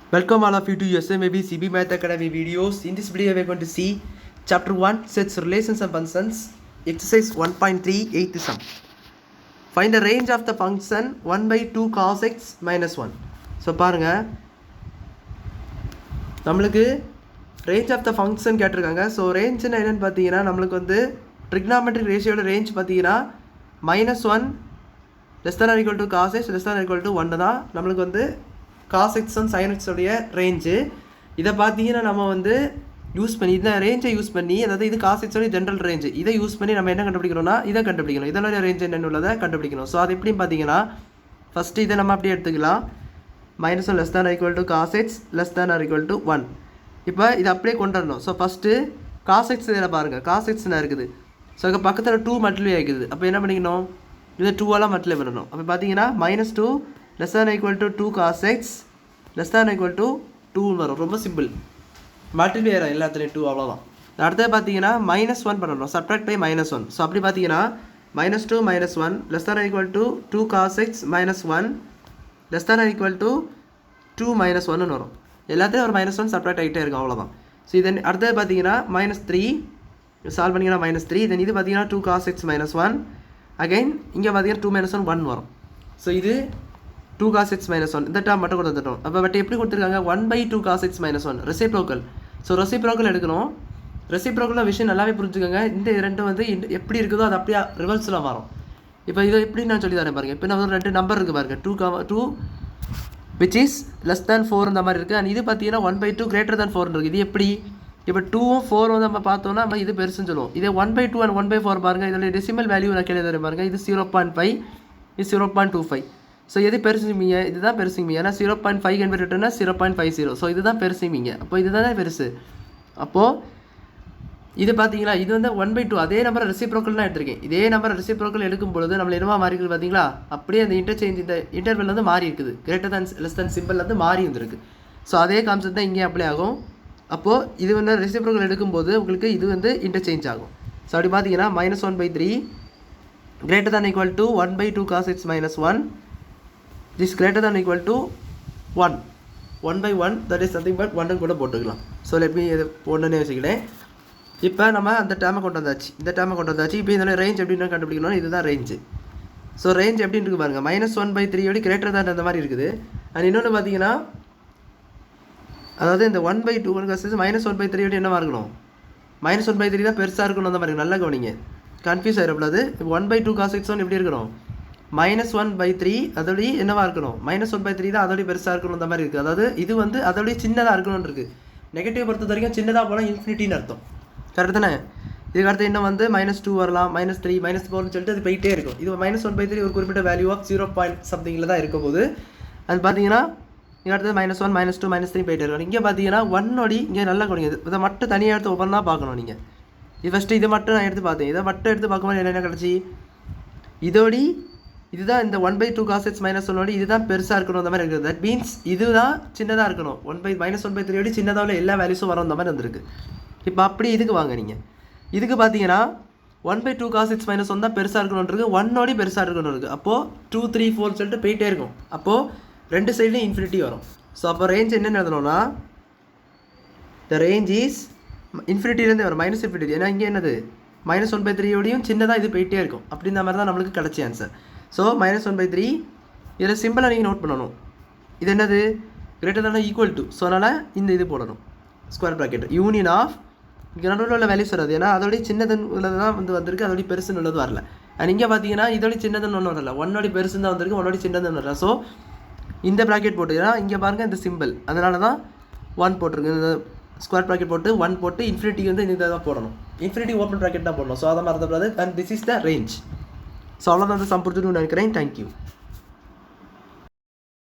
Welcome all of you to SMAB CB Math Academy videos. In this video we are going to see chapter 1 sets relations and functions, exercise 1.3 8th sum. Find the range of the function 1 by 2 cos x minus 1. So பாருங்க நம்மளுக்கு range of the function கேட்டிருக்காங்க. So ரேஞ்சுன்னு என்னென்னு பார்த்தீங்கன்னா நம்மளுக்கு வந்து trigonometric ரேஷியோட range பார்த்தீங்கன்னா -1 less than or equal to cos x less than or equal to 1 தான் நம்மளுக்கு வந்து cos x and sin x உடைய ரேஞ்சு. இதை பார்த்தீங்கன்னா நம்ம வந்து யூஸ் பண்ணி இந்த ரேஞ்சை யூஸ் பண்ணி, அதாவது இது cos x உடைய ஜென்ரல் ரேஞ்சு, இதை யூஸ் பண்ணி நம்ம என்ன கண்டுபிடிக்கணும்னா இதை கண்டுபிடிக்கணும், இதனுடைய ரேஞ்ச் என்னென்னு உள்ளதை கண்டுபிடிக்கணும். ஸோ அது எப்படின்னு பார்த்தீங்கன்னா ஃபஸ்ட்டு இதை நம்ம அப்படியே எடுத்துக்கலாம். -1 less than or equal to cos x less than or equal to 1. இப்போ இதை அப்படியே கொண்டு வரணும். ஸோ ஃபஸ்ட்டு cos x இதில் பாருங்கள், cos x இருக்குது. ஸோ இங்கே பக்கத்தில் 2 மல்டிப்ளை ஆகிக்குது. அப்போ என்ன பண்ணிக்கணும், இதை 2ஆல் மல்டிப்ளை பண்ணணும். அப்போ பார்த்தீங்கன்னா -2 less than or equal to 2 cos x less than or equal to 2 வரும். ரொம்ப சிம்பிள், மல்டிப்ளை ஆகிடும் எல்லாத்துலேயும் 2, அவ்வளோதான். அடுத்தது பார்த்தீங்கன்னா -1 பண்ணணும், சப்ட்ராக்ட் பை -1. ஸோ அப்படி பார்த்தீங்கன்னா -2 -1 less than or equal to 2 cos x -1 less than or equal to 2 -1 வரும். எல்லாத்தையும் ஒரு -1 சப்ட்ராக்ட் ஆகிட்டே இருக்கும், அவ்வளோதான். ஸோ இதன் அடுத்தது பார்த்தீங்கன்னா -3 சால்வ் பண்ணிங்கன்னா -3. தென் இது பார்த்தீங்கன்னா 2 cos x -1 அகைன் இங்கே பார்த்தீங்கன்னா 2 - 1 வரும். ஸோ இது 2 cos x -1 இந்த டேர்ம் மட்டும் கொடுத்துட்டோம். அப்போ பட் எப்படி கொடுத்துருக்காங்க, 1 by 2 cos x -1 reciprocal. So reciprocal எடுக்கணும். ரெசிப்ரோக்கல் விஷயம் நல்லாவே புரிஞ்சுக்கோங்க. இந்த ரெண்டும் வந்து எப்படி இருக்குதோ அது அப்படியே ரிவர்ஸில் வரும். இப்போ இதை எப்படி நான் சொல்லி தரேன் பாருங்கள். இப்போ நம்ம 2 நம்பர் இருக்குது பாருங்கள், 2 which is less than 4 இந்த மாதிரி இருக்குது. அண்ட் இது பார்த்தீங்கன்னா 1 by 2 greater than 4 இருக்குது. இது எப்படி, இப்போ 2ம் 4 நம்ம பார்த்தோம்னா நம்ம இது பெருசுன்னு சொல்லுவோம். இதே 1 by 2 and 1 by 4 பாருங்கள், இதில் டெசிமல் வேல்யூ நான் கேள்வி தரேன் பாருங்கள். இது 0.5, இது 0.25. ஸோ எது பெருசுமீங்க, இதுதான் பெருசுமீங்க. ஏன்னா 0.5 என்பது ரிட்டர்னா 0.50. ஸோ இதுதான் பெருசுமீங்க. அப்போ இதுதான் பெருசு. அப்போது இது பார்த்தீங்களா, இது வந்து 1 by 2 அதே நம்பரை ரெசிப்ரோக்கல் தான் எடுத்திருக்கேன். இதே நம்பரை ரெசிப்ரோக்கல் எடுக்கும் பொழுது நம்மள என்னவா மாறி இருக்குது பார்த்தீங்களா, அப்படியே அந்த இன்டர்சேஞ்ச் இந்த இன்டர்வெல் வந்து மாறி இருக்குது, greater than less than simple வந்து மாறி வந்துருக்கு. ஸோ அதே கான்செப்ட் தான் இங்கே அப்ளை ஆகும். அப்போது இது வந்து ரெசிப்ரோக்கல் எடுக்கும்போது உங்களுக்கு இது வந்து இன்டர்சேஞ்ச் ஆகும். ஸோ அப்படி பார்த்தீங்கன்னா -1/3 greater than or equal to 1 by 2 cos x -1 this greater than or equal to 1 1 by 1 that is nothing but 1 கூட போட்டுக்கலாம். ஸோ லெட் மீ இது போடணுன்னே வச்சுக்கிறேன். இப்போ நம்ம அந்த டேர்மை கொண்டு வந்தாச்சு, இந்த டேர்மை கொண்டு வந்தாச்சு. இப்போ இதோட ரேஞ்ச் எப்படின்னு கண்டுபிடிக்கணும், இதுதான் ரேஞ்சு. ஸோ ரேஞ்ச் எப்படின்னு இருக்கு பாருங்கள், -1/3 கிரேட்டர் தான் அந்த மாதிரி இருக்குது. அண்ட் இன்னொன்று பார்த்தீங்கன்னா அதாவது இந்த 1 by 2 -1/3 என்னவா இருக்கணும், -1/3 தான் பெருசாக இருக்கணும் அந்த மாதிரி. நல்லா கவனிங்க, கன்ஃபியூஸ் ஆகிடக்கூடாது. 1 by 2 cos x எப்படி இருக்கணும், -1/3 அதோடய என்னவா இருக்கணும், -1/3 தான் அதோடய பெருசாக இருக்கணும் அந்த மாதிரி இருக்குது. அதாவது இது வந்து அதோடய சின்னதாக இருக்கணும்னு இருக்குது. நெகட்டிவ் பொறுத்த வரைக்கும் சின்னதாக போனால் இன்ஃபினிட்டின்னு அர்த்தம், கரெக்டு தானே. இதுக்கு அடுத்து இன்னும் வந்து -2 வரலாம், -3 -4ன்னு சொல்லிட்டு அது போயிட்டே இருக்கும். இது -1/3 ஒரு குறிப்பிட்ட வேல்யூ ஆஃப் 0 பாயிண்ட் சம்திங்கில் தான் இருக்கும் போது அது பார்த்தீங்கன்னா இங்கே அடுத்தது -1 -2 -3 போயிட்டே இருக்கும். இங்கே பார்த்தீங்கன்னா 1 இங்கே நல்லா கொடுங்க. இதை மட்டும் தனியாக எடுத்து ஒவ்வொன்றா பார்க்கணும் நீங்கள். இது ஃபஸ்ட்டு இதை மட்டும் நான் எடுத்து பார்த்தேன். இதை மட்டும் எடுத்து பார்க்கும்போது என்ன கிடச்சி, இதோடி இதுதான் இந்த 1 by 2 cos x -1 இதுதான் பெருசாக இருக்கணும் அந்த மாதிரி இருக்குது. தட் மீன்ஸ் இதுதான் சின்னதாக இருக்கணும். -1/3 சின்னதாக எல்லா வேல்யூஸும் வரும் அந்த மாதிரி வந்திருக்கு. இப்போ அப்படி இதுக்கு வாங்க நீங்கள். இதுக்கு பார்த்தீங்கன்னா 1 by 2 cos x -1 தான் பெருசாக இருக்கணுன்றது, 1 பெருசாக இருக்கணும் இருக்குது. அப்போது 2 3 4 சொல்லிட்டு போயிட்டே இருக்கும். அப்போது ரெண்டு சைட்லையும் இன்ஃபினிட்டி வரும். ஸோ அப்போ ரேஞ்ச் என்னென்னு எழுதணும்னா த ரேஞ்ச் இஸ் இன்ஃபினிட்டிலேருந்து வரும் -infinity. ஏன்னா இங்கே என்னது -1/3 சின்னதாக இது போயிட்டே இருக்கும். அப்படின்ற மாதிரி தான் நம்மளுக்கு கிடச்சி ஆன்சர். ஸோ -1/3 இதில் சிம்பிளாக நீங்கள் நோட் பண்ணணும். இது என்னது, கிரேட்டர் தானே ஈக்குவல் டு. ஸோ அதனால் இந்த இது போடணும், ஸ்கொயர் ப்ராக்கெட் யூனியன் ஆஃப் இங்கே நடுவில் உள்ள வேல்யூஸ் வராது. ஏன்னா அதோடய சின்னதுன்னு உள்ளது தான் வந்திருக்கு, அதோடய பெருசுன்னு உள்ளது வரல. அண்ட் இங்கே பார்த்தீங்கன்னா இதோடய சின்னதுன்னு ஒன்று வரல, 1 பெருசுன்னு தான் வந்திருக்கு, 1 சின்னதுன்னு வரல. ஸோ இந்த ப்ராக்கெட் போட்டு, ஏன்னா இங்கே பாருங்கள் இந்த சிம்பிள், அதனால தான் 1 போட்டிருக்கு. இந்த ஸ்கொயர் ப்ராக்கெட் போட்டு 1 போட்டு இன்ஃபினிட்டி வந்து இந்த தான் போடணும், இன்ஃபினிட்டி ஓப்பன் ப்ராக்கெட் தான் போடணும். ஸோ அதை மறந்துடாது. And this is the range. So அவ்வளோதான் அந்த சம் புரிஞ்சுன்னு நினைக்கிறேன். தேங்க்யூ.